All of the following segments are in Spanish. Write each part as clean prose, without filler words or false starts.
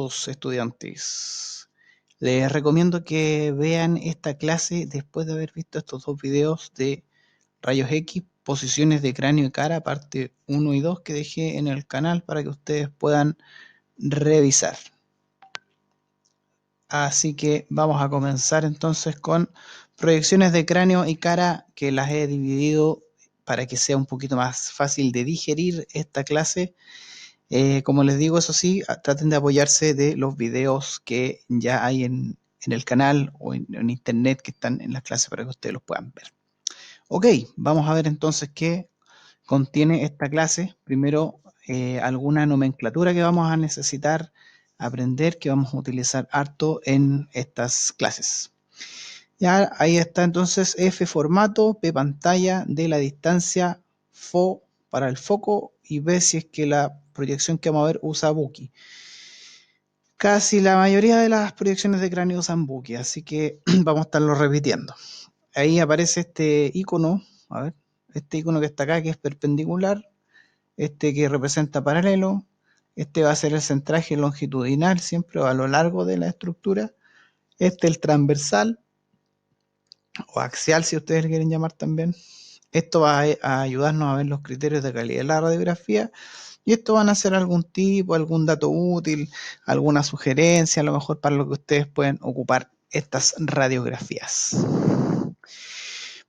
queridos estudiantes. Les recomiendo que vean esta clase después de haber visto estos dos videos de rayos X, posiciones de cráneo y cara, parte 1 y 2 que dejé en el canal para que ustedes puedan revisar. Así que vamos a comenzar entonces con proyecciones de cráneo y cara, que las he dividido para que sea un poquito más fácil de digerir esta clase. Como les digo, eso sí, traten de apoyarse de los videos que ya hay en el canal o en internet que están en las clases para que ustedes los puedan ver. Ok, vamos a ver entonces qué contiene esta clase. Primero, alguna nomenclatura que vamos a necesitar aprender, que vamos a utilizar harto en estas clases. Ya ahí está entonces F formato, P pantalla, D la distancia, FO para el foco y B si es que la proyección que vamos a ver usa Buki. Casi la mayoría de las proyecciones de cráneo usan Buki, así que vamos a estarlo repitiendo. Ahí aparece este icono, a ver, este icono que está acá que es perpendicular, este que representa paralelo, este va a ser el centraje longitudinal siempre a lo largo de la estructura, este el transversal o axial si ustedes quieren llamar también. Esto va a ayudarnos a ver los criterios de calidad de la radiografía y esto van a ser algún tipo, algún dato útil, alguna sugerencia, a lo mejor para lo que ustedes pueden ocupar estas radiografías.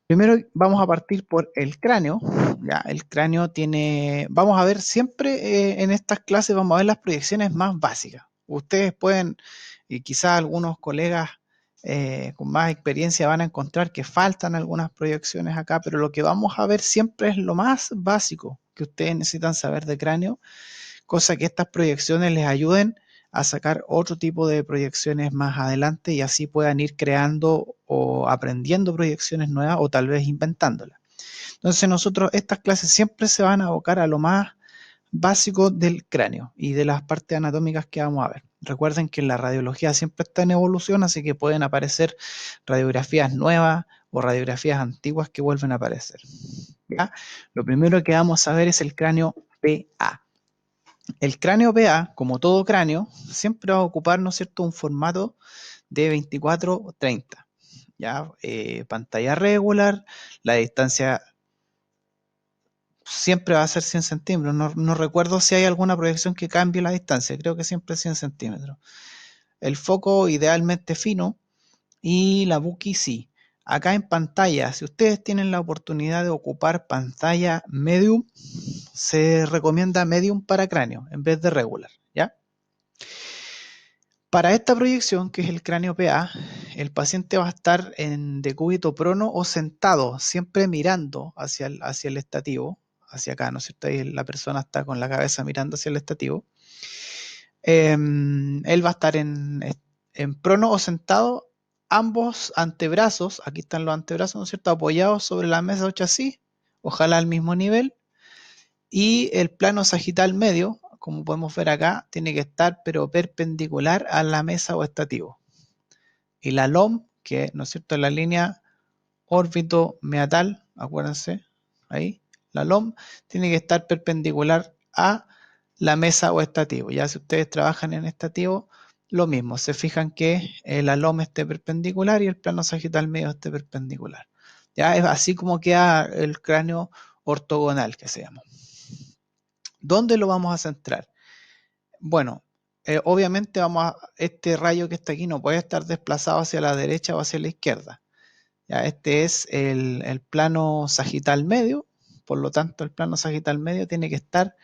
Primero vamos a partir por el cráneo. Ya, el cráneo tiene, vamos a ver siempre en estas clases, vamos a ver las proyecciones más básicas. Ustedes pueden, y quizás algunos colegas con más experiencia van a encontrar que faltan algunas proyecciones acá, pero lo que vamos a ver siempre es lo más básico que ustedes necesitan saber de cráneo, cosa que estas proyecciones les ayuden a sacar otro tipo de proyecciones más adelante y así puedan ir creando o aprendiendo proyecciones nuevas o tal vez inventándolas. Entonces nosotros estas clases siempre se van a abocar a lo más básico del cráneo y de las partes anatómicas que vamos a ver. Recuerden que la radiología siempre está en evolución, así que pueden aparecer radiografías nuevas o radiografías antiguas que vuelven a aparecer. ¿Ya? Lo primero que vamos a ver es el cráneo PA. El cráneo PA, como todo cráneo, siempre va a ocupar, ¿no es cierto?, un formato de 24-30. ¿Ya? Pantalla regular, la distancia siempre va a ser 100 centímetros. No recuerdo si hay alguna proyección que cambie la distancia, creo que siempre es 100 centímetros. El foco idealmente fino y la Buki sí. Acá en pantalla, si ustedes tienen la oportunidad de ocupar pantalla medium, se recomienda medium para cráneo en vez de regular, ¿ya? Para esta proyección, que es el cráneo PA, el paciente va a estar en decúbito prono o sentado, siempre mirando hacia el estativo, hacia acá, ¿no es cierto? Ahí la persona está con la cabeza mirando hacia el estativo. Él va a estar en prono o sentado, ambos antebrazos, aquí están los antebrazos, ¿no es cierto?, apoyados sobre la mesa o chasis, ojalá al mismo nivel, y el plano sagital medio, como podemos ver acá, tiene que estar pero perpendicular a la mesa o estativo. Y la LOM, que no es cierto, la línea órbito-meatal, acuérdense, ahí, la LOM tiene que estar perpendicular a la mesa o estativo. Ya si ustedes trabajan en estativo, lo mismo, se fijan que la LOM esté perpendicular y el plano sagital medio esté perpendicular. Ya es así como queda el cráneo ortogonal que se llama. ¿Dónde lo vamos a centrar? Bueno, obviamente este rayo que está aquí no puede estar desplazado hacia la derecha o hacia la izquierda. Ya, este es el plano sagital medio, por lo tanto el plano sagital medio tiene que estar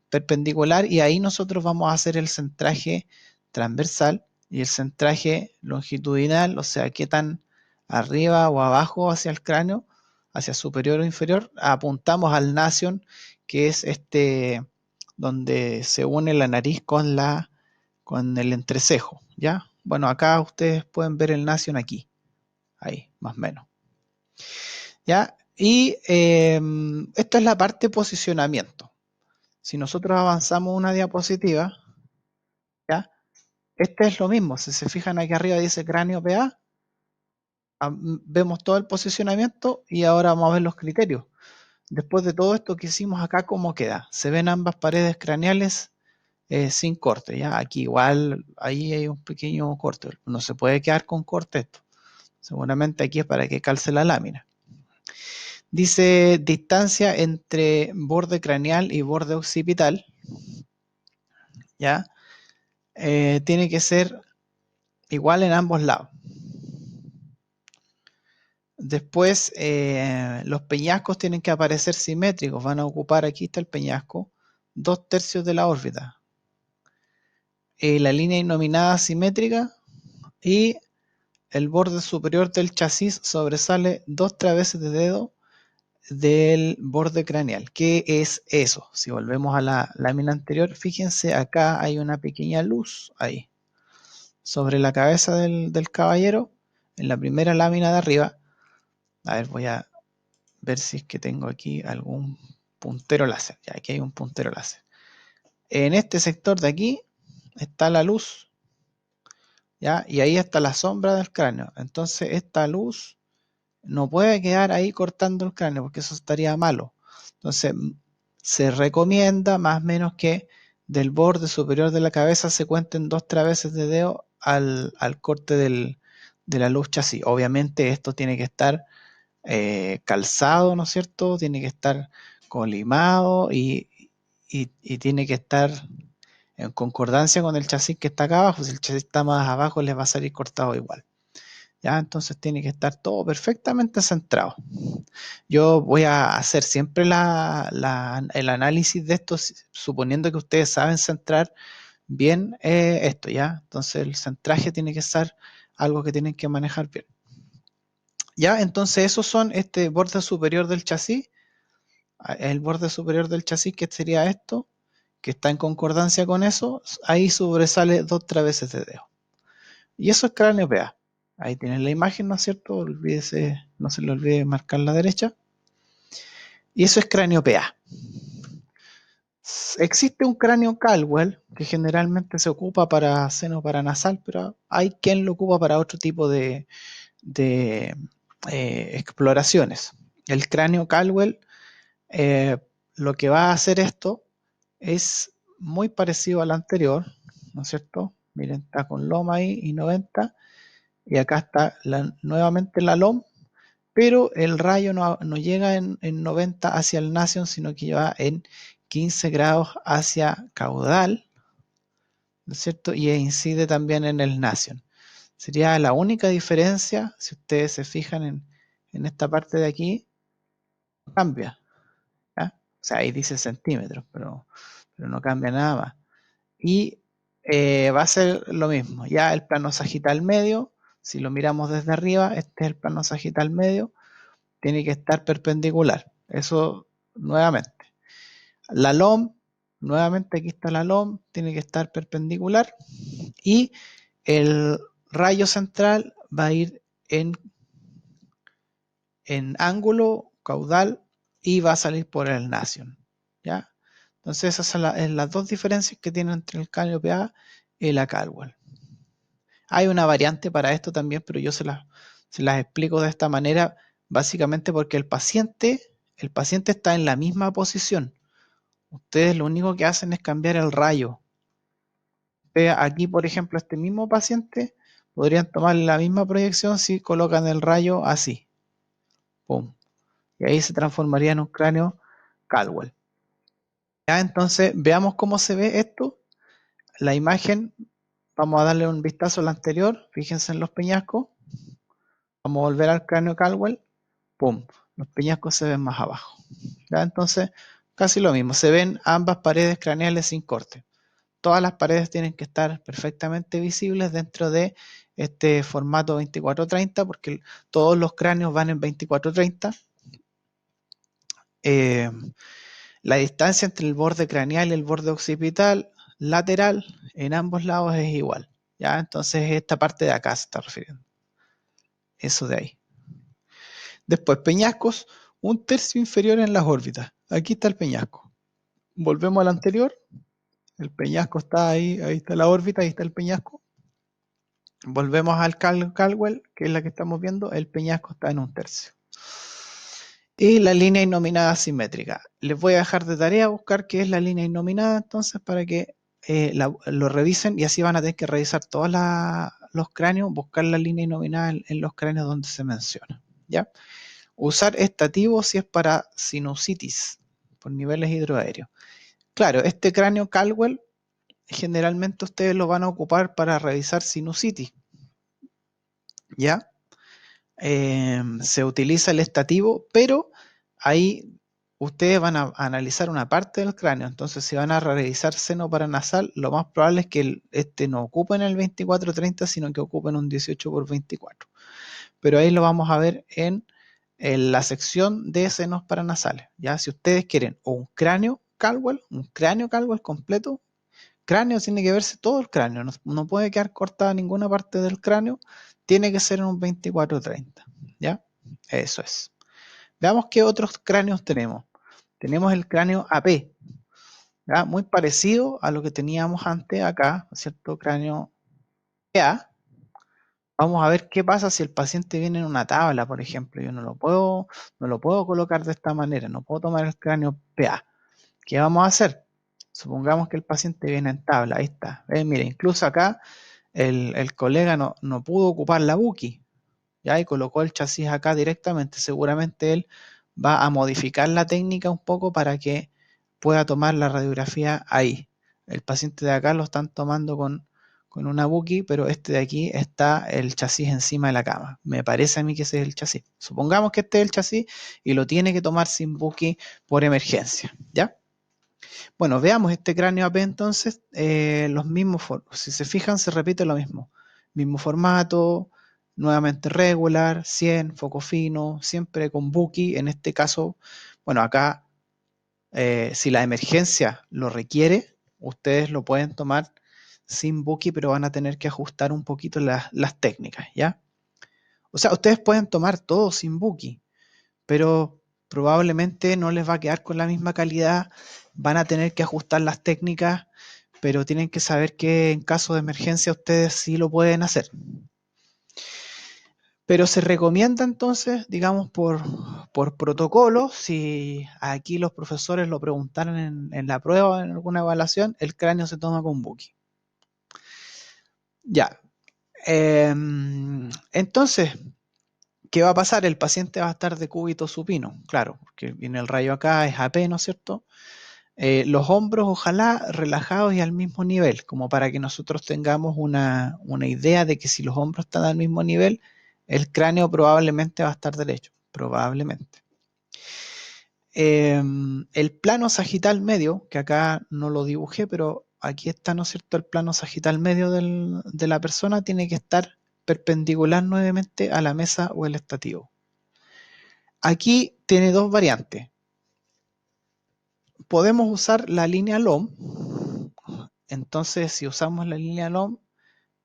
perpendicular y ahí nosotros vamos a hacer el centraje transversal y el centraje longitudinal, o sea, qué tan arriba o abajo hacia el cráneo, hacia superior o inferior, apuntamos al nasion, que es donde se une la nariz con el entrecejo, ¿ya? Bueno, acá ustedes pueden ver el nasion aquí, ahí, más o menos. ¿Ya? Y esta es la parte de posicionamiento. Si nosotros avanzamos una diapositiva, ¿ya? Este es lo mismo. Si se fijan aquí arriba dice cráneo PA, vemos todo el posicionamiento y ahora vamos a ver los criterios. Después de todo esto que hicimos acá, ¿cómo queda? Se ven ambas paredes craneales sin corte, ¿ya? Aquí igual, ahí hay un pequeño corte. No se puede quedar con corte esto. Seguramente aquí es para que calce la lámina. Dice distancia entre borde craneal y borde occipital, ¿ya? Tiene que ser igual en ambos lados. Después, los peñascos tienen que aparecer simétricos. Van a ocupar, aquí está el peñasco, 2/3 de la órbita. La línea inominada simétrica y el borde superior del chasis sobresale 2 traveses de dedo del borde craneal. ¿Qué es eso? Si volvemos a la lámina anterior, fíjense, acá hay una pequeña luz ahí. Sobre la cabeza del caballero, en la primera lámina de arriba. A ver, voy a ver si es que tengo aquí algún puntero láser. Ya, aquí hay un puntero láser. En este sector de aquí está la luz, ¿ya? Y ahí está la sombra del cráneo. Entonces esta luz no puede quedar ahí cortando el cráneo porque eso estaría malo. Entonces se recomienda más o menos que del borde superior de la cabeza se cuenten 2 traveses de dedo al corte de la luz chasis. Obviamente esto tiene que estar calzado, ¿no es cierto? Tiene que estar colimado y tiene que estar en concordancia con el chasis que está acá abajo. Si el chasis está más abajo, les va a salir cortado igual. ¿Ya? Entonces tiene que estar todo perfectamente centrado. Yo voy a hacer siempre el análisis de esto, suponiendo que ustedes saben centrar bien esto, ¿ya? Entonces el centraje tiene que ser algo que tienen que manejar bien. Ya, entonces esos son este borde superior del chasis, el borde superior del chasis que sería esto, que está en concordancia con eso, ahí sobresale 2 traveses de dedo. Y eso es cráneo PA. Ahí tienen la imagen, ¿no es cierto? Olvídese, no se le olvide marcar la derecha. Y eso es cráneo PA. Existe un cráneo Caldwell que generalmente se ocupa para seno paranasal, pero hay quien lo ocupa para otro tipo de exploraciones. El cráneo Caldwell, lo que va a hacer esto es muy parecido al anterior, ¿no es cierto? Miren, está con loma ahí y 90, y acá está nuevamente la LOM, pero el rayo no llega en 90 hacia el Nation, sino que va en 15 grados hacia caudal, ¿no es cierto? Y incide también en el Nation. Sería la única diferencia, si ustedes se fijan en esta parte de aquí, cambia, ¿ya? O sea, ahí dice centímetros, pero no cambia nada más. Y va a ser lo mismo, ya el plano sagital medio, si lo miramos desde arriba, este es el plano sagital medio, tiene que estar perpendicular. Eso nuevamente. La LOM, nuevamente aquí está la LOM, tiene que estar perpendicular. Y el rayo central va a ir en ángulo caudal y va a salir por el Nation. ¿Ya? Entonces esas son las dos diferencias que tiene entre el cráneo PA y la Caldwell. Hay una variante para esto también, pero yo se las explico de esta manera, básicamente porque el paciente está en la misma posición. Ustedes lo único que hacen es cambiar el rayo. Aquí, por ejemplo, este mismo paciente podrían tomar la misma proyección si colocan el rayo así. Pum. Y ahí se transformaría en un cráneo Caldwell. Ya, entonces, veamos cómo se ve esto. La imagen, vamos a darle un vistazo a la anterior. Fíjense en los peñascos. Vamos a volver al cráneo Caldwell. Pum. Los peñascos se ven más abajo. ¿Ya? Entonces, casi lo mismo. Se ven ambas paredes craneales sin corte. Todas las paredes tienen que estar perfectamente visibles dentro de este formato 24-30 porque todos los cráneos van en 24-30. La distancia entre el borde craneal y el borde occipital lateral en ambos lados es igual. ¿Ya? Entonces esta parte de acá se está refiriendo. Eso de ahí. Después, peñascos, 1/3 inferior en las órbitas. Aquí está el peñasco. Volvemos al anterior. El peñasco está ahí, ahí está la órbita, ahí está el peñasco. Volvemos al Caldwell, que es la que estamos viendo. El peñasco está en 1/3. Y la línea innominada simétrica. Les voy a dejar de tarea buscar qué es la línea innominada, entonces, para que lo revisen y así van a tener que revisar todos los cráneos, buscar la línea nominal en los cráneos donde se menciona. ¿Ya? Usar estativo si es para sinusitis por niveles hidroaéreos. Claro, este cráneo Caldwell generalmente ustedes lo van a ocupar para revisar sinusitis. ¿Ya? Se utiliza el estativo, pero ahí ustedes van a analizar una parte del cráneo. Entonces, si van a revisar seno paranasal, lo más probable es que este no ocupen el 24-30, sino que ocupen un 18x24. Pero ahí lo vamos a ver en la sección de senos paranasales. ¿Ya? Si ustedes quieren o un cráneo Caldwell completo, cráneo tiene que verse todo el cráneo, no puede quedar cortada ninguna parte del cráneo, tiene que ser en un 24-30. ¿Ya? Eso es. Veamos qué otros cráneos tenemos. Tenemos el cráneo AP, ¿ya? Muy parecido a lo que teníamos antes acá, ¿cierto? Cráneo PA. Vamos a ver qué pasa si el paciente viene en una tabla, por ejemplo. Yo no lo puedo colocar de esta manera, no puedo tomar el cráneo PA. ¿Qué vamos a hacer? Supongamos que el paciente viene en tabla, ahí está. Mire, incluso acá el colega no pudo ocupar la Buki, ¿ya? Y colocó el chasis acá directamente. Seguramente él va a modificar la técnica un poco para que pueda tomar la radiografía ahí. El paciente de acá lo están tomando con una Buki, pero este de aquí está el chasis encima de la cama. Me parece a mí que ese es el chasis. Supongamos que este es el chasis y lo tiene que tomar sin Buki por emergencia, ¿ya? Bueno, veamos este cráneo AP entonces, los mismos, si se fijan se repite lo mismo, mismo formato, nuevamente regular, 100, foco fino, siempre con Buki, en este caso, bueno, acá si la emergencia lo requiere, ustedes lo pueden tomar sin Buki, pero van a tener que ajustar un poquito las técnicas, ¿ya? O sea, ustedes pueden tomar todo sin Buki, pero probablemente no les va a quedar con la misma calidad, van a tener que ajustar las técnicas, pero tienen que saber que en caso de emergencia ustedes sí lo pueden hacer. Pero se recomienda entonces, digamos, por protocolo, si aquí los profesores lo preguntaron en la prueba o en alguna evaluación, el cráneo se toma con Buki. Ya. Entonces, ¿qué va a pasar? El paciente va a estar de cúbito supino, claro, porque viene el rayo acá, es AP, ¿no es cierto? Los hombros ojalá relajados y al mismo nivel, como para que nosotros tengamos una idea de que si los hombros están al mismo nivel, el cráneo probablemente va a estar derecho, probablemente. El plano sagital medio, que acá no lo dibujé, pero aquí está, ¿no es cierto? El plano sagital medio de la persona tiene que estar perpendicular nuevamente a la mesa o el estativo. Aquí tiene dos variantes. Podemos usar la línea LOM. Entonces, si usamos la línea LOM,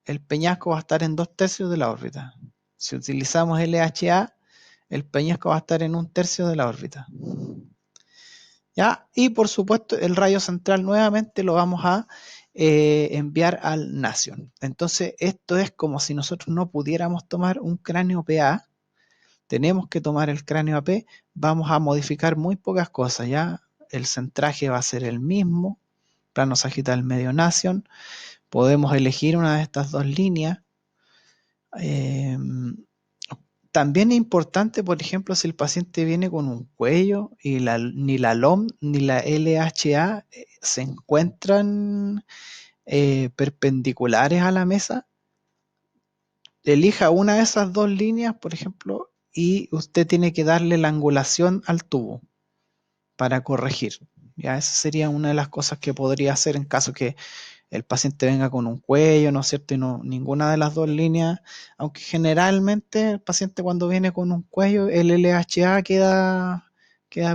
el peñasco va a estar en 2/3 de la órbita. Si utilizamos LHA, el peñasco va a estar en 1/3 de la órbita. ¿Ya? Y por supuesto, el rayo central nuevamente lo vamos a enviar al Nation. Entonces, esto es como si nosotros no pudiéramos tomar un cráneo PA, tenemos que tomar el cráneo AP, vamos a modificar muy pocas cosas, ¿ya? El centraje va a ser el mismo, plano sagital medio Nation, podemos elegir una de estas dos líneas. Eh, También es importante, por ejemplo, si el paciente viene con un cuello y ni la LOM ni la LHA se encuentran perpendiculares a la mesa, elija una de esas dos líneas, por ejemplo, y usted tiene que darle la angulación al tubo para corregir. Ya, esa sería una de las cosas que podría hacer en caso que el paciente venga con un cuello, ¿no es cierto? Y no, ninguna de las dos líneas, aunque generalmente el paciente cuando viene con un cuello, el LHA queda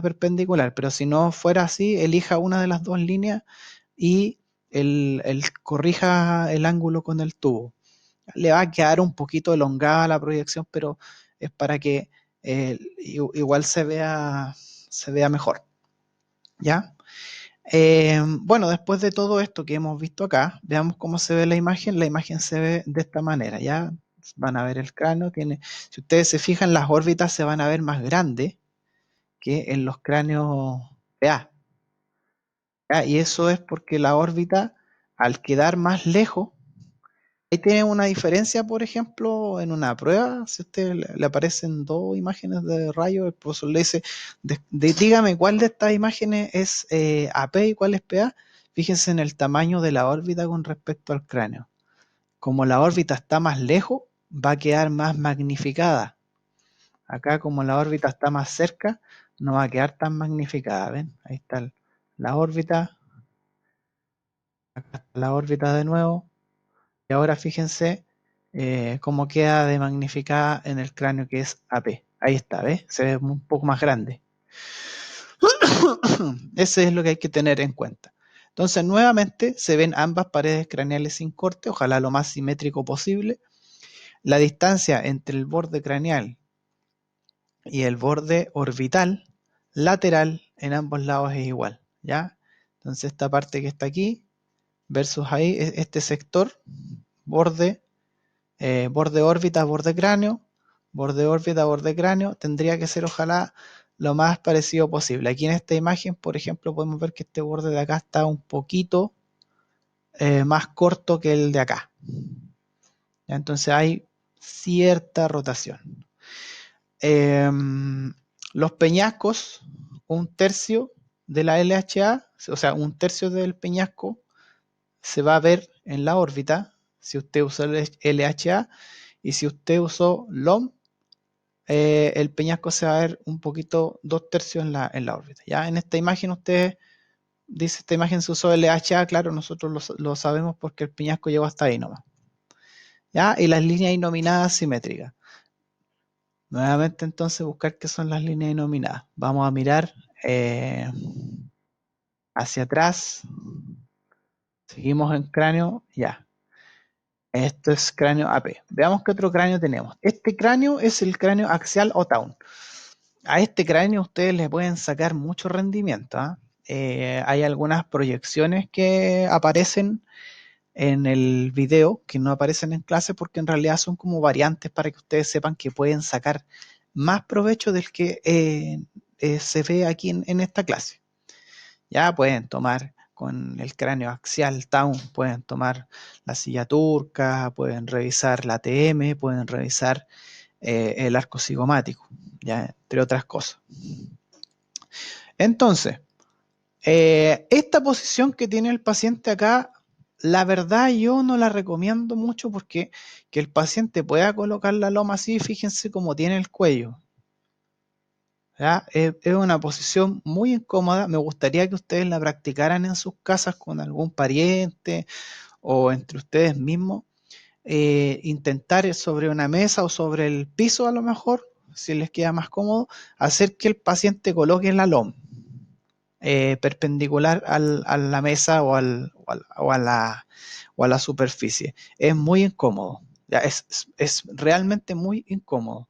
perpendicular, pero si no fuera así, elija una de las dos líneas y corrija el ángulo con el tubo. Le va a quedar un poquito elongada la proyección, pero es para que igual se vea mejor. ¿Ya? Bueno, después de todo esto que hemos visto acá, veamos cómo se ve la imagen. La imagen se ve de esta manera, ¿ya? Van a ver el cráneo, si ustedes se fijan, las órbitas se van a ver más grandes que en los cráneos PA, ¿ya? Y eso es porque la órbita al quedar más lejos, ahí tiene una diferencia, por ejemplo, en una prueba, si a usted le aparecen dos imágenes de rayo, el profesor le dice, dígame cuál de estas imágenes es AP y cuál es PA. Fíjense en el tamaño de la órbita con respecto al cráneo. Como la órbita está más lejos, va a quedar más magnificada. Acá, como la órbita está más cerca, no va a quedar tan magnificada. ¿Ven? Ahí está la órbita. Acá está la órbita de nuevo. Y ahora fíjense cómo queda de magnificada en el cráneo que es AP. Ahí está, ¿ves? Se ve un poco más grande. Ese es lo que hay que tener en cuenta. Entonces, nuevamente se ven ambas paredes craneales sin corte, ojalá lo más simétrico posible. La distancia entre el borde craneal y el borde orbital lateral en ambos lados es igual, ¿ya? Entonces, esta parte que está aquí versus ahí, este sector, borde borde órbita, borde cráneo, tendría que ser ojalá lo más parecido posible. Aquí en esta imagen, por ejemplo, podemos ver que este borde de acá está un poquito más corto que el de acá. ¿Ya? Entonces hay cierta rotación. Los peñascos, un tercio de la LHA, o sea, un tercio del peñasco se va a ver en la órbita si usted usa el LHA, y si usted usó LOM, el peñasco se va a ver un poquito, dos tercios en la órbita. ¿Ya? En esta imagen usted dice, esta imagen se usó LHA, claro, nosotros lo sabemos porque el peñasco llegó hasta ahí nomás. ¿Ya? Y las líneas inominadas simétricas. Nuevamente entonces buscar qué son las líneas inominadas. Vamos a mirar hacia atrás. Seguimos en cráneo, ya. Esto es cráneo AP. Veamos qué otro cráneo tenemos. Este cráneo es el cráneo axial o Town. A este cráneo ustedes le pueden sacar mucho rendimiento. Hay algunas proyecciones que aparecen en el video que no aparecen en clase porque en realidad son como variantes para que ustedes sepan que pueden sacar más provecho del que se ve aquí en esta clase. Ya pueden tomar con el cráneo axial Town, pueden tomar la silla turca, pueden revisar la TM, pueden revisar el arco cigomático, ya, entre otras cosas. Entonces, esta posición que tiene el paciente acá, la verdad yo no la recomiendo mucho porque que el paciente pueda colocar la loma así, fíjense cómo tiene el cuello. ¿Ya? Es una posición muy incómoda, me gustaría que ustedes la practicaran en sus casas con algún pariente o entre ustedes mismos, intentar sobre una mesa o sobre el piso a lo mejor, si les queda más cómodo, hacer que el paciente coloque la loma perpendicular a la mesa o a la superficie. Es muy incómodo, ¿ya? Es realmente muy incómodo.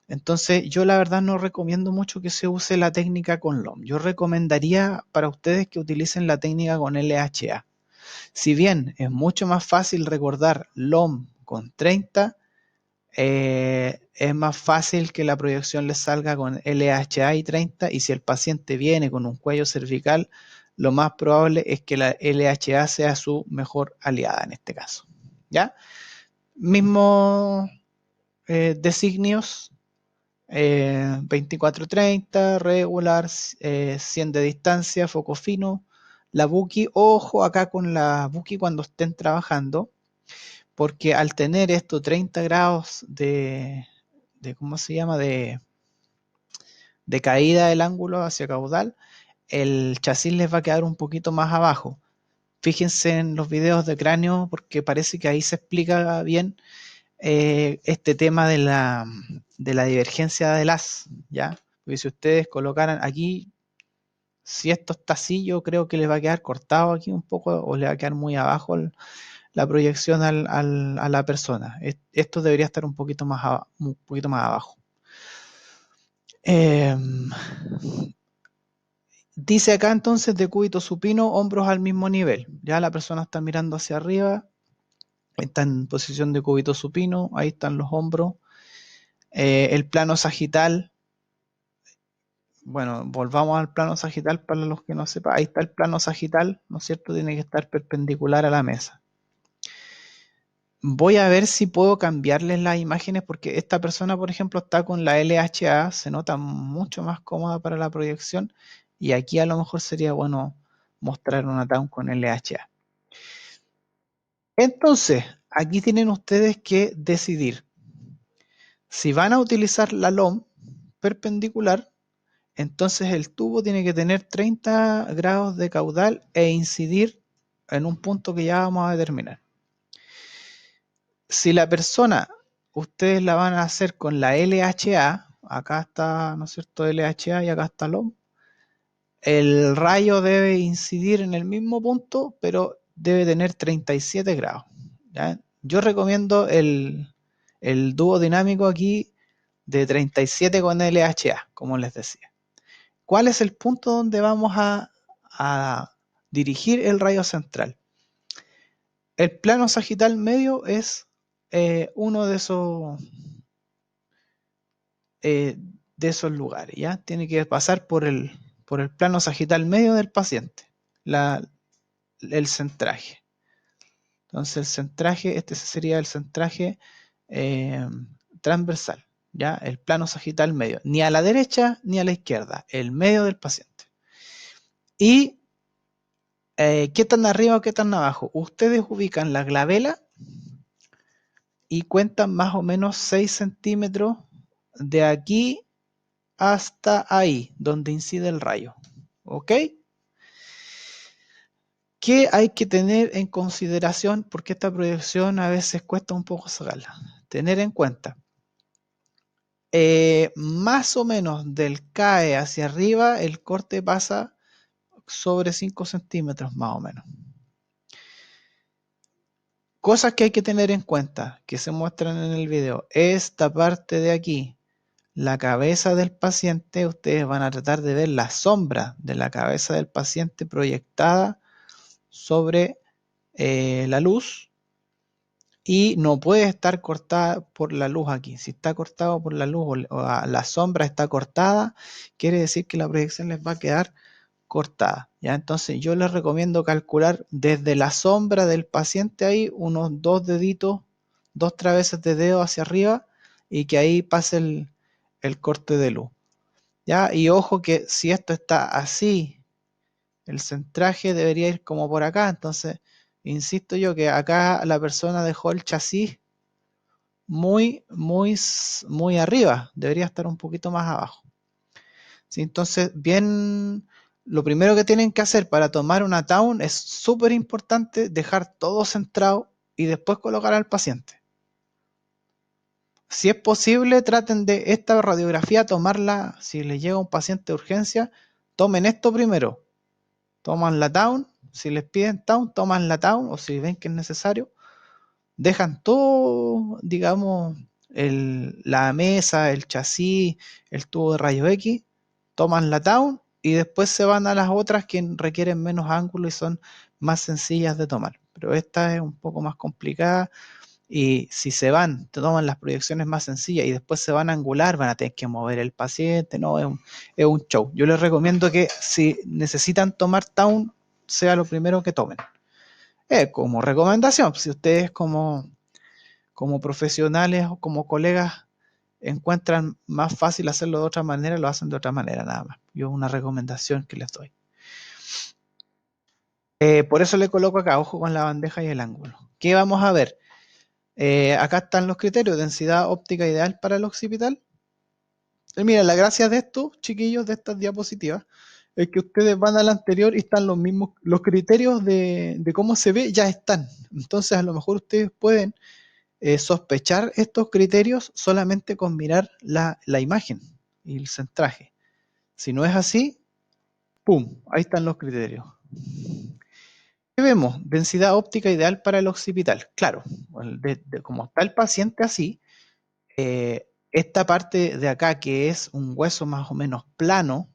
Entonces, yo la verdad no recomiendo mucho que se use la técnica con LOM. Yo recomendaría para ustedes que utilicen la técnica con LHA. Si bien es mucho más fácil recordar LOM con 30, es más fácil que la proyección les salga con LHA y 30, y si el paciente viene con un cuello cervical, lo más probable es que la LHA sea su mejor aliada en este caso. ¿Ya? Mismos designios, 24-30, regular, 100 de distancia, foco fino, la Buki, ojo acá con la Buki cuando estén trabajando, porque al tener esto 30 grados ¿cómo se llama? De caída del ángulo hacia caudal, el chasis les va a quedar un poquito más abajo. Fíjense en los videos de cráneo porque parece que ahí se explica bien este tema de la divergencia del haz, ¿ya? Porque si ustedes colocaran aquí, si esto está así, yo creo que les va a quedar cortado aquí un poco o le va a quedar muy abajo la proyección a la persona. Esto debería estar un poquito más abajo. Eh, dice acá entonces de cúbito supino, hombros al mismo nivel. Ya la persona está mirando hacia arriba, está en posición de cúbito supino, ahí están los hombros. El plano sagital Bueno, volvamos al plano sagital para los que no sepan. Ahí está el plano sagital, ¿no es cierto? Tiene que estar perpendicular a la mesa. Voy a ver si puedo cambiarles las imágenes porque esta persona, por ejemplo, está con la LHA, se nota mucho más cómoda para la proyección y aquí a lo mejor sería bueno mostrar una TAM con LHA. Entonces, aquí tienen ustedes que decidir si van a utilizar la LOM perpendicular. Entonces el tubo tiene que tener 30 grados de caudal e incidir en un punto que ya vamos a determinar. Si la persona, ustedes la van a hacer con la LHA, acá está, ¿no es cierto?, LHA y acá está LOM, el rayo debe incidir en el mismo punto, pero debe tener 37 grados. ¿Ya? Yo recomiendo el dúo dinámico aquí de 37 con LHA, como les decía. ¿Cuál es el punto donde vamos a dirigir el rayo central? El plano sagital medio es uno de esos lugares, ¿ya? Tiene que pasar por el plano sagital medio del paciente, el centraje. Entonces el centraje, este sería el centraje eh, transversal, ¿ya? El plano sagital medio, ni a la derecha ni a la izquierda, el medio del paciente. Y ¿qué tan arriba o qué tan abajo? Ustedes ubican la glabela y cuentan más o menos 6 centímetros de aquí hasta ahí, donde incide el rayo. ¿Ok? ¿Qué hay que tener en consideración? Porque esta proyección a veces cuesta un poco sacarla. Tener en cuenta, más o menos del CAE hacia arriba, el corte pasa sobre 5 centímetros más o menos. Cosas que hay que tener en cuenta, que se muestran en el video. Esta parte de aquí, la cabeza del paciente, ustedes van a tratar de ver la sombra de la cabeza del paciente proyectada sobre la luz y no puede estar cortada por la luz aquí. Si está cortado por la luz o la sombra está cortada, quiere decir que la proyección les va a quedar cortada. ¿Ya? Entonces yo les recomiendo calcular desde la sombra del paciente ahí unos 2 deditos, 2 traveses de dedo hacia arriba y que ahí pase el corte de luz. ¿Ya? Y ojo que si esto está así, el centraje debería ir como por acá. Entonces, insisto yo que acá la persona dejó el chasis muy arriba. Debería estar un poquito más abajo. ¿Sí? Entonces, bien, lo primero que tienen que hacer para tomar una TAUN es súper importante dejar todo centrado y después colocar al paciente. Si es posible, traten de esta radiografía tomarla, si les llega un paciente de urgencia, tomen esto primero. Toman la TAUN, si les piden TAUN, toman la TAUN o si ven que es necesario, dejan todo, digamos, la mesa, el chasis, el tubo de rayos X, toman la TAUN y después se van a las otras que requieren menos ángulo y son más sencillas de tomar. Pero esta es un poco más complicada y si se van, toman las proyecciones más sencillas y después se van a angular, van a tener que mover el paciente, no, es un show. Yo les recomiendo que si necesitan tomar TAUN, sea lo primero que tomen. Como recomendación, si ustedes como profesionales o como colegas encuentran más fácil hacerlo de otra manera, lo hacen de otra manera nada más. Yo una recomendación que les doy. Por eso le coloco acá, ojo con la bandeja y el ángulo. ¿Qué vamos a ver? Acá están los criterios, densidad óptica ideal para el occipital. Mira, la gracia de esto, chiquillos, de estas diapositivas, es que ustedes van al anterior y están los mismos, los criterios de cómo se ve ya están. Entonces, a lo mejor ustedes pueden sospechar estos criterios solamente con mirar la imagen y el centraje. Si no es así, ¡pum! Ahí están los criterios. ¿Qué vemos? Densidad óptica ideal para el occipital. Claro, como está el paciente así, esta parte de acá, que es un hueso más o menos plano,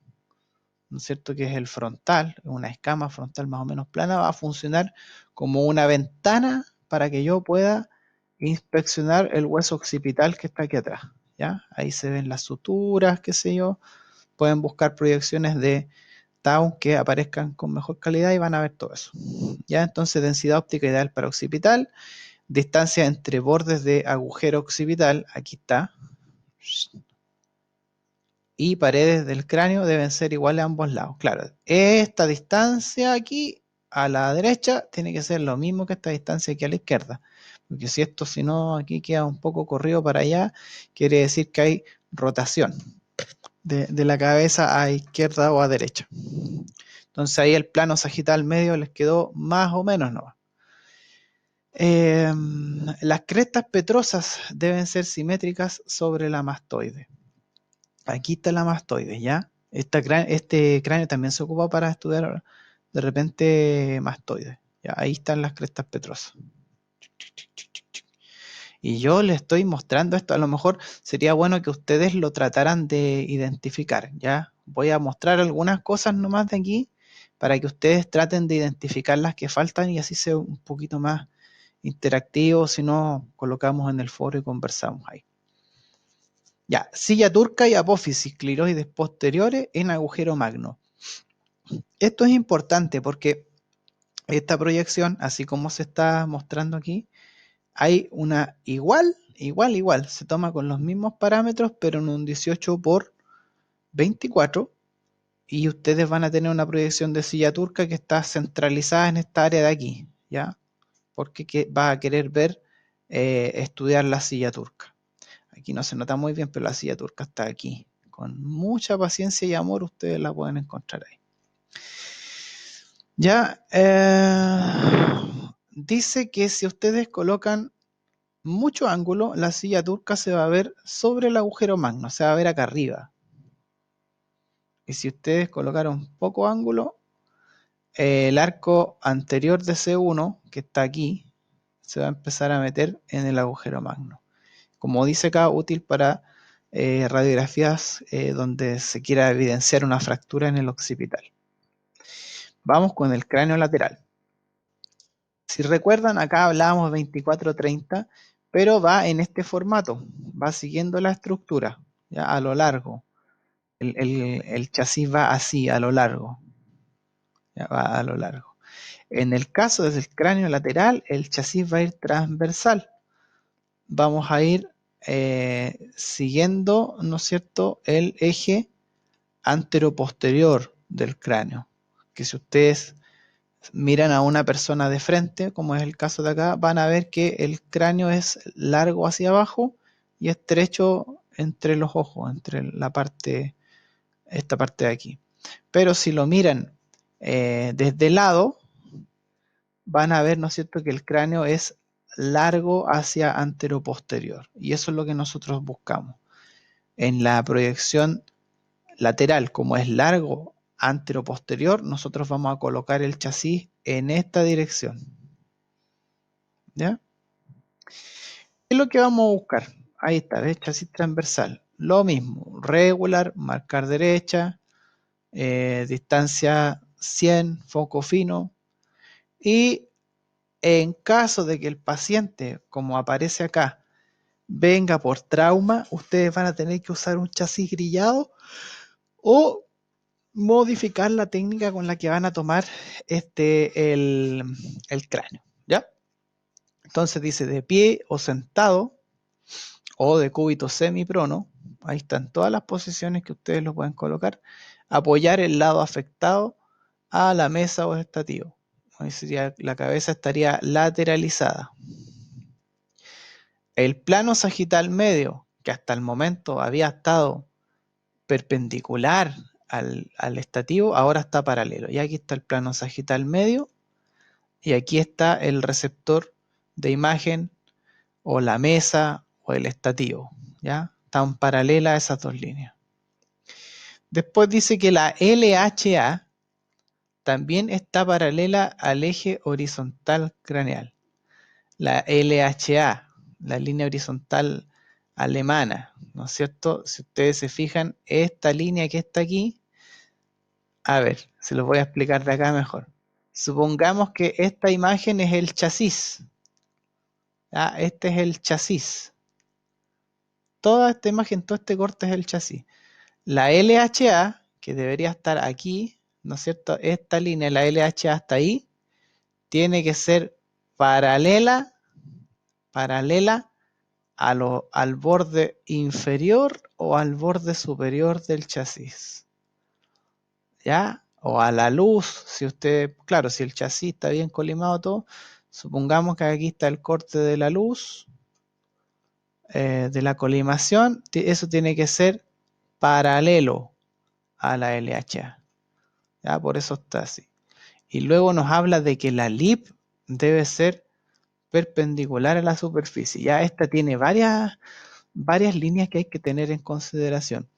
¿no es cierto? Que es el frontal, una escama frontal más o menos plana, va a funcionar como una ventana para que yo pueda inspeccionar el hueso occipital que está aquí atrás. ¿Ya? Ahí se ven las suturas, qué sé yo, pueden buscar proyecciones de tau que aparezcan con mejor calidad y van a ver todo eso. Ya, entonces densidad óptica ideal para occipital, distancia entre bordes de agujero occipital, aquí está, y paredes del cráneo deben ser iguales a ambos lados. Claro, esta distancia aquí a la derecha tiene que ser lo mismo que esta distancia aquí a la izquierda, porque si no, aquí queda un poco corrido para allá, quiere decir que hay rotación de la cabeza a izquierda o a derecha. Entonces ahí el plano sagital medio les quedó más o menos, ¿no? Las crestas petrosas deben ser simétricas sobre la mastoide. Aquí está la mastoide, ¿ya? Este cráneo también se ocupa para estudiar de repente mastoides. ¿Ya? Ahí están las crestas petrosas. Y yo les estoy mostrando esto, a lo mejor sería bueno que ustedes lo trataran de identificar, ¿ya? Voy a mostrar algunas cosas nomás de aquí para que ustedes traten de identificar las que faltan y así sea un poquito más interactivo, si no, colocamos en el foro y conversamos ahí. Ya, silla turca y apófisis cliroides posteriores en agujero magno. Esto es importante porque esta proyección, así como se está mostrando aquí, hay una igual, se toma con los mismos parámetros, pero en un 18 por 24, y ustedes van a tener una proyección de silla turca que está centralizada en esta área de aquí, ¿ya? Porque va a querer ver, estudiar la silla turca. Aquí no se nota muy bien, pero la silla turca está aquí. Con mucha paciencia y amor ustedes la pueden encontrar ahí. Ya, dice que si ustedes colocan mucho ángulo, la silla turca se va a ver sobre el agujero magno, se va a ver acá arriba. Y si ustedes colocaron poco ángulo, el arco anterior de C1, que está aquí, se va a empezar a meter en el agujero magno. Como dice acá, útil para radiografías donde se quiera evidenciar una fractura en el occipital. Vamos con el cráneo lateral. Si recuerdan, acá hablábamos 24-30, pero va en este formato, va siguiendo la estructura, ¿ya? A lo largo. El chasis va así, a lo largo. ¿Ya? Va a lo largo. En el caso del cráneo lateral, el chasis va a ir transversal. Vamos a ir siguiendo, ¿no es cierto?, el eje anteroposterior del cráneo. Que si ustedes miran a una persona de frente, como es el caso de acá, van a ver que el cráneo es largo hacia abajo y estrecho entre los ojos, entre esta parte de aquí. Pero si lo miran desde el lado, van a ver, ¿no es cierto?, que el cráneo es largo hacia anteroposterior. Y eso es lo que nosotros buscamos. En la proyección lateral, como es largo anteroposterior, nosotros vamos a colocar el chasis en esta dirección. ¿Ya? ¿Qué es lo que vamos a buscar? Ahí está, ¿ves? Chasis transversal. Lo mismo, regular, marcar derecha, distancia 100, foco fino. Y en caso de que el paciente, como aparece acá, venga por trauma, ustedes van a tener que usar un chasis grillado o modificar la técnica con la que van a tomar el cráneo, ¿ya? Entonces dice de pie o sentado o de cúbito semiprono, ahí están todas las posiciones que ustedes lo pueden colocar, apoyar el lado afectado a la mesa o estativo. Ahí sería, la cabeza estaría lateralizada. El plano sagital medio, que hasta el momento había estado perpendicular al estativo, ahora está paralelo. Y aquí está el plano sagital medio y aquí está el receptor de imagen o la mesa o el estativo. ¿Ya? Están paralelas esas dos líneas. Después dice que la LHA también está paralela al eje horizontal craneal. La LHA, la línea horizontal alemana, ¿no es cierto? Si ustedes se fijan, esta línea que está aquí, a ver, se los voy a explicar de acá mejor. Supongamos que esta imagen es el chasis. ¿Ya? Este es el chasis. Toda esta imagen, todo este corte es el chasis. La LHA, que debería estar aquí, ¿no es cierto? Esta línea, la LHA hasta ahí, tiene que ser paralela al borde inferior o al borde superior del chasis. ¿Ya? O a la luz, si usted, claro, si el chasis está bien colimado todo, supongamos que aquí está el corte de la luz, de la colimación, eso tiene que ser paralelo a la LHA. ¿Ya? Por eso está así. Y luego nos habla de que la lip debe ser perpendicular a la superficie. Ya esta tiene varias líneas que hay que tener en consideración.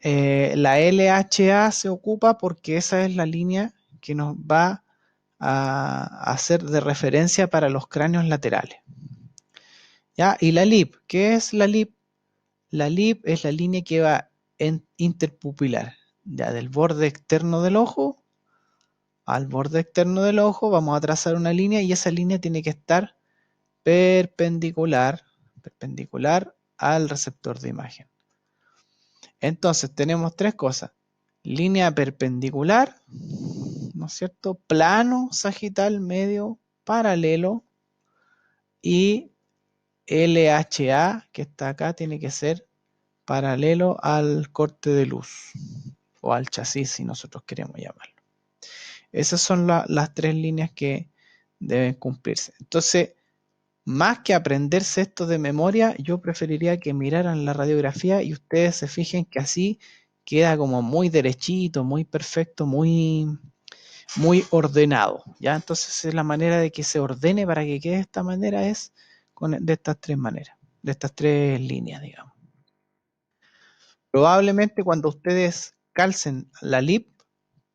La LHA se ocupa porque esa es la línea que nos va a hacer de referencia para los cráneos laterales. ¿Ya? Y la lip, ¿qué es la lip? La lip es la línea que va interpupilar, ya del borde externo del ojo al borde externo del ojo, vamos a trazar una línea y esa línea tiene que estar perpendicular al receptor de imagen. Entonces tenemos tres cosas: línea perpendicular, ¿no es cierto? Plano sagital medio paralelo, y LHA, que está acá, tiene que ser paralelo al corte de luz o al chasis, si nosotros queremos llamarlo. Esas son las tres líneas que deben cumplirse. Entonces, más que aprenderse esto de memoria, yo preferiría que miraran la radiografía y ustedes se fijen que así queda como muy derechito, muy perfecto, muy ordenado. ¿Ya? Entonces es la manera de que se ordene para que quede de esta manera, es de estas tres maneras, de estas tres líneas, digamos. Probablemente cuando ustedes calcen la lip,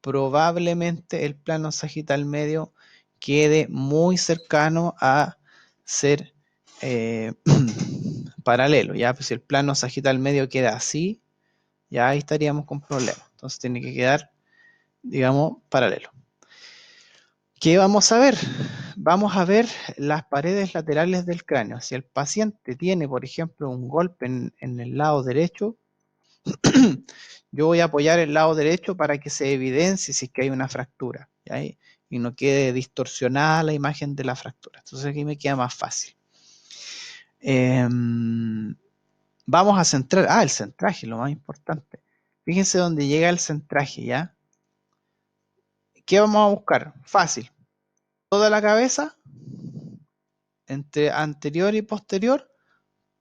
probablemente el plano sagital medio quede muy cercano a ser paralelo. Ya, pues si el plano sagital medio queda así, ya ahí estaríamos con problemas. Entonces tiene que quedar, digamos, paralelo. ¿Qué vamos a ver? Vamos a ver las paredes laterales del cráneo. Si el paciente tiene, por ejemplo, un golpe en el lado derecho, yo voy a apoyar el lado derecho para que se evidencie si es que hay una fractura, ¿ya? Y no quede distorsionada la imagen de la fractura. Entonces aquí me queda más fácil. Vamos a centrar, el centraje, lo más importante. Fíjense dónde llega el centraje, ¿ya? ¿Qué vamos a buscar? Fácil. Toda la cabeza, entre anterior y posterior,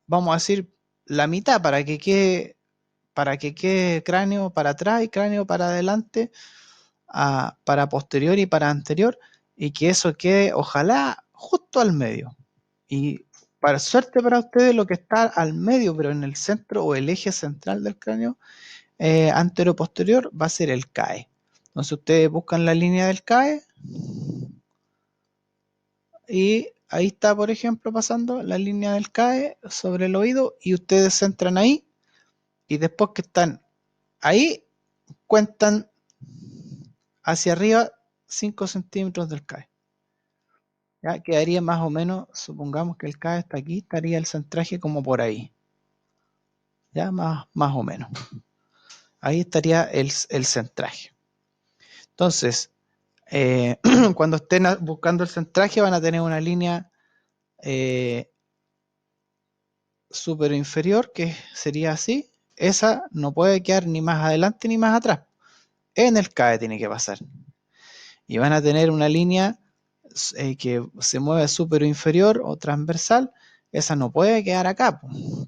vamos a decir la mitad para que quede cráneo para atrás y cráneo para adelante, para posterior y para anterior, y que eso quede ojalá justo al medio. Y para suerte para ustedes, lo que está al medio, pero en el centro o el eje central del cráneo, antero-posterior, va a ser el CAE. Entonces ustedes buscan la línea del CAE y ahí está, por ejemplo, pasando la línea del CAE sobre el oído, y ustedes centran ahí, y después que están ahí, cuentan hacia arriba 5 centímetros del CAE. Ya quedaría más o menos, supongamos que el CAE está aquí, estaría el centraje como por ahí. Ya más o menos. Ahí estaría el centraje. Entonces, cuando estén buscando el centraje van a tener una línea superior inferior que sería así. Esa no puede quedar ni más adelante ni más atrás. En el CAE tiene que pasar. Y van a tener una línea que se mueve superior inferior o transversal. Esa no puede quedar acá,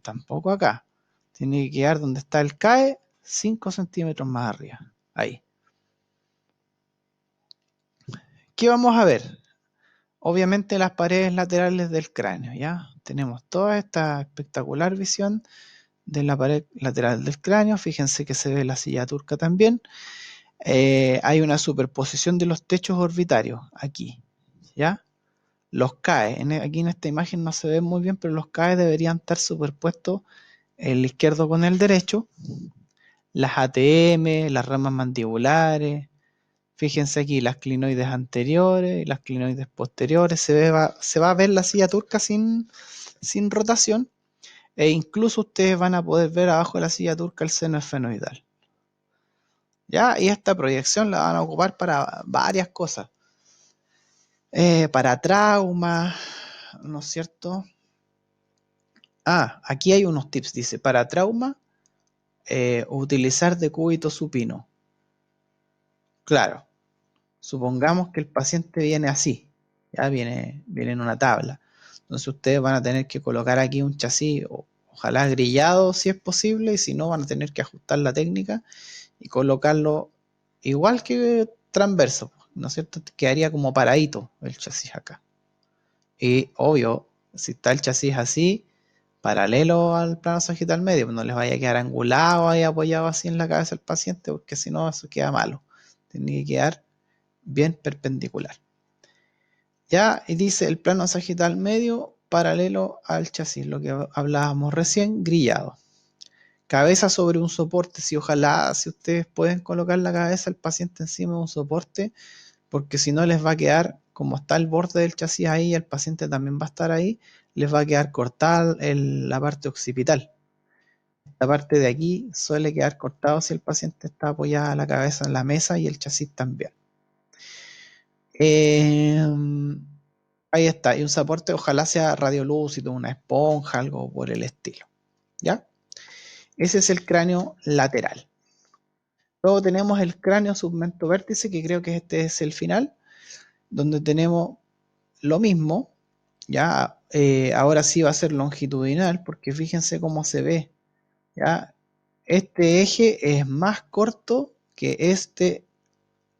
tampoco acá. Tiene que quedar donde está el CAE, 5 centímetros más arriba. Ahí. ¿Qué vamos a ver? Obviamente las paredes laterales del cráneo, ¿ya? Tenemos toda esta espectacular visión de la pared lateral del cráneo. Fíjense que se ve la silla turca también. Hay una superposición de los techos orbitarios aquí, ¿ya? Los CAE, aquí en esta imagen no se ve muy bien, pero los CAE deberían estar superpuestos el izquierdo con el derecho. Las ATM, las ramas mandibulares, fíjense aquí las clinoides anteriores y las clinoides posteriores, se va a ver la silla turca sin rotación. E incluso ustedes van a poder ver abajo de la silla turca el seno esfenoidal. ¿Ya? Y esta proyección la van a ocupar para varias cosas. Para trauma, ¿no es cierto? Aquí hay unos tips, dice, para trauma, utilizar decúbito supino. Claro, supongamos que el paciente viene así, ya viene en una tabla. Entonces ustedes van a tener que colocar aquí un chasis, ojalá grillado si es posible, y si no van a tener que ajustar la técnica y colocarlo igual que transverso, ¿no es cierto? Quedaría como paradito el chasis acá. Y obvio, si está el chasis así, paralelo al plano sagital medio, pues no les vaya a quedar angulado ahí apoyado así en la cabeza del paciente, porque si no, eso queda malo. Tiene que quedar bien perpendicular. Ya, y dice el plano sagital medio paralelo al chasis, lo que hablábamos recién, grillado. Cabeza sobre un soporte, si ojalá, si ustedes pueden colocar la cabeza del paciente encima de un soporte, porque si no les va a quedar, como está el borde del chasis ahí, el paciente también va a estar ahí, les va a quedar cortada la parte occipital. Esta parte de aquí suele quedar cortado si el paciente está apoyada la cabeza en la mesa y el chasis también. Ahí está, y un soporte ojalá sea radiolúcido, una esponja, algo por el estilo. ¿Ya? Ese es el cráneo lateral. Luego tenemos el cráneo submento vértice, que creo que este es el final, donde tenemos lo mismo, ya ahora sí va a ser longitudinal, porque fíjense cómo se ve, ya este eje es más corto que este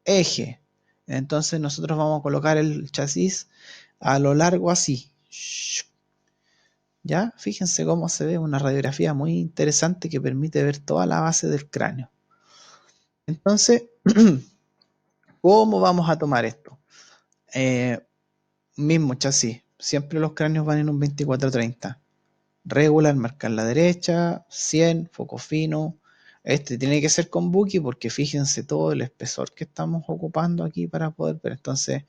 eje, entonces nosotros vamos a colocar el chasis a lo largo así, ya fíjense cómo se ve, una radiografía muy interesante que permite ver toda la base del cráneo. Entonces, ¿cómo vamos a tomar esto? Mismo chasis, siempre los cráneos van en un 24-30. Regular, marcar la derecha, 100, foco fino. Este tiene que ser con Buki porque fíjense todo el espesor que estamos ocupando aquí para poder ver. Entonces,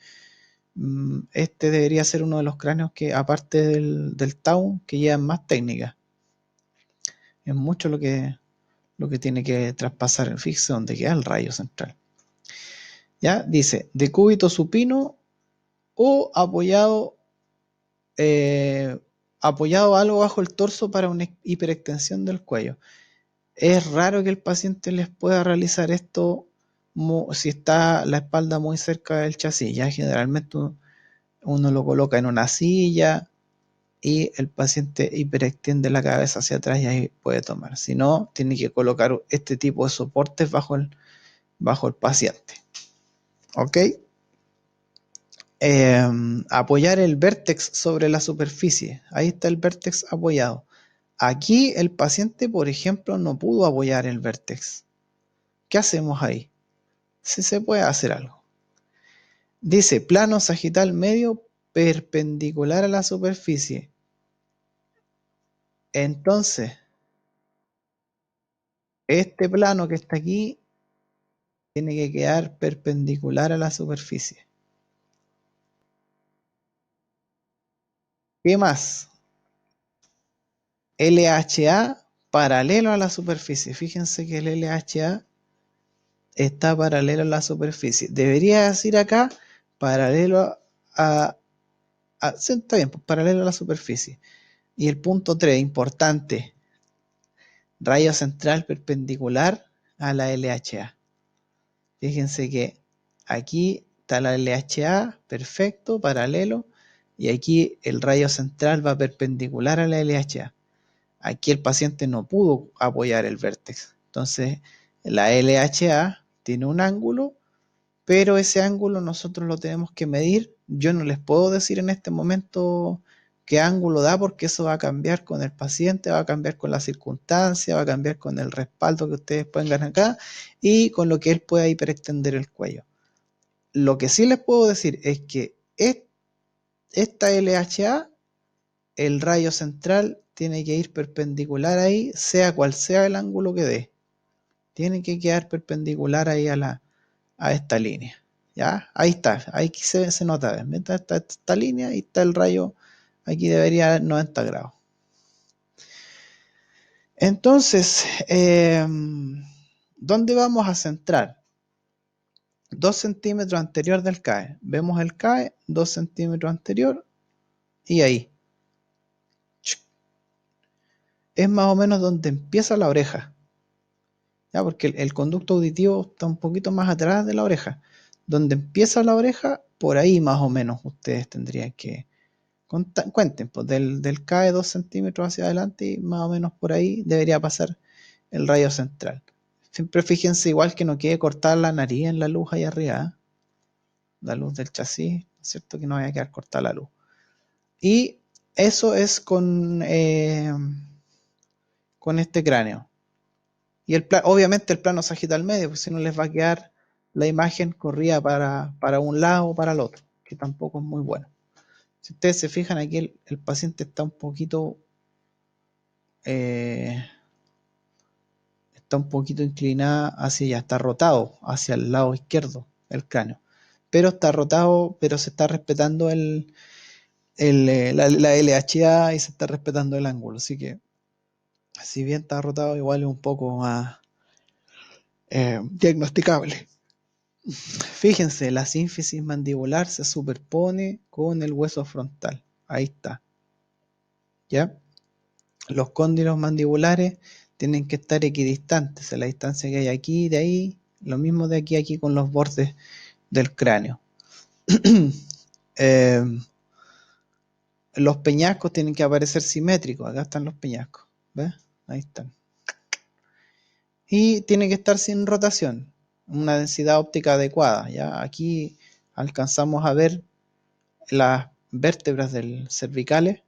este debería ser uno de los cráneos que, aparte del Tau, que llevan más técnica. Es mucho lo que tiene que traspasar. Fíjense donde queda el rayo central. Ya dice, decúbito supino o apoyado algo bajo el torso para una hiperextensión del cuello. Es raro que el paciente les pueda realizar esto si está la espalda muy cerca del chasis. Ya generalmente uno lo coloca en una silla y el paciente hiperextiende la cabeza hacia atrás y ahí puede tomar. Si no, tiene que colocar este tipo de soportes bajo el paciente. ¿Ok? Apoyar el vértex sobre la superficie. Ahí está el vértex apoyado. Aquí el paciente, por ejemplo, no pudo apoyar el vértex. ¿Qué hacemos ahí? Si se puede hacer algo. Dice plano sagital medio perpendicular a la superficie. Entonces, este plano que está aquí tiene que quedar perpendicular a la superficie. ¿Qué más? LHA paralelo a la superficie. Fíjense que el LHA está paralelo a la superficie. Debería decir acá paralelo sí, está bien, pues, paralelo a la superficie. Y el punto 3, importante, rayo central perpendicular a la LHA. Fíjense que aquí está la LHA, perfecto, paralelo, y aquí el rayo central va perpendicular a la LHA. Aquí el paciente no pudo apoyar el vértex. Entonces, la LHA tiene un ángulo, pero ese ángulo nosotros lo tenemos que medir. Yo no les puedo decir en este momento qué ángulo da, porque eso va a cambiar con el paciente, va a cambiar con la circunstancia, va a cambiar con el respaldo que ustedes pongan acá y con lo que él pueda hiperextender el cuello. Lo que sí les puedo decir es que esta LHA, el rayo central tiene que ir perpendicular ahí, sea cual sea el ángulo que dé. Tiene que quedar perpendicular ahí a esta línea. ¿Ya? Ahí está, ahí se nota. Está esta línea y está el rayo, aquí debería haber 90 grados. Entonces, ¿dónde vamos a centrar? 2 centímetros anterior del CAE. Vemos el CAE, 2 centímetros anterior y ahí. Es más o menos donde empieza la oreja. ¿Ya? Porque el conducto auditivo está un poquito más atrás de la oreja. Donde empieza la oreja, por ahí más o menos ustedes tendrían que cuenten, pues del CAE 2 centímetros hacia adelante y más o menos por ahí debería pasar el rayo central. Siempre fíjense igual que no quede cortada la nariz en la luz ahí arriba, ¿eh? La luz del chasis, ¿cierto? Que no vaya a quedar cortada la luz. Y eso es con este cráneo. Y obviamente el plano sagital medio, porque si no les va a quedar la imagen corrida para un lado o para el otro, que tampoco es muy bueno. Si ustedes se fijan aquí, el paciente está un poquito eh, inclinada hacia allá, está rotado hacia el lado izquierdo el cráneo. Pero está rotado, pero se está respetando la LHA y se está respetando el ángulo. Así que, si bien está rotado, igual es un poco más diagnosticable. Fíjense, la sínfisis mandibular se superpone con el hueso frontal. Ahí está. ¿Ya? Los cóndilos mandibulares tienen que estar equidistantes. La distancia que hay aquí y de ahí, lo mismo de aquí a aquí con los bordes del cráneo. eh, los peñascos tienen que aparecer simétricos. Acá están los peñascos. ¿Ves? Ahí están. Y tiene que estar sin rotación. Una densidad óptica adecuada. ¿Ya? Aquí alcanzamos a ver las vértebras del cervicales,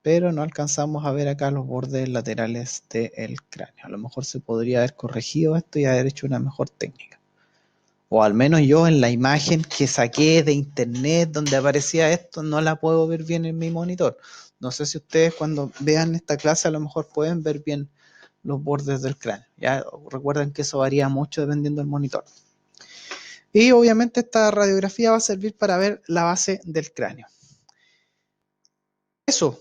pero no alcanzamos a ver acá los bordes laterales del cráneo. A lo mejor se podría haber corregido esto y haber hecho una mejor técnica. O al menos yo en la imagen que saqué de internet donde aparecía esto, no la puedo ver bien en mi monitor. No sé si ustedes cuando vean esta clase a lo mejor pueden ver bien los bordes del cráneo. Ya recuerden que eso varía mucho dependiendo del monitor. Y obviamente esta radiografía va a servir para ver la base del cráneo. Eso,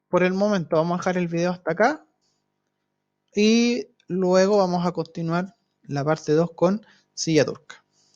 por el momento vamos a dejar el video hasta acá y luego vamos a continuar la parte 2 con silla turca.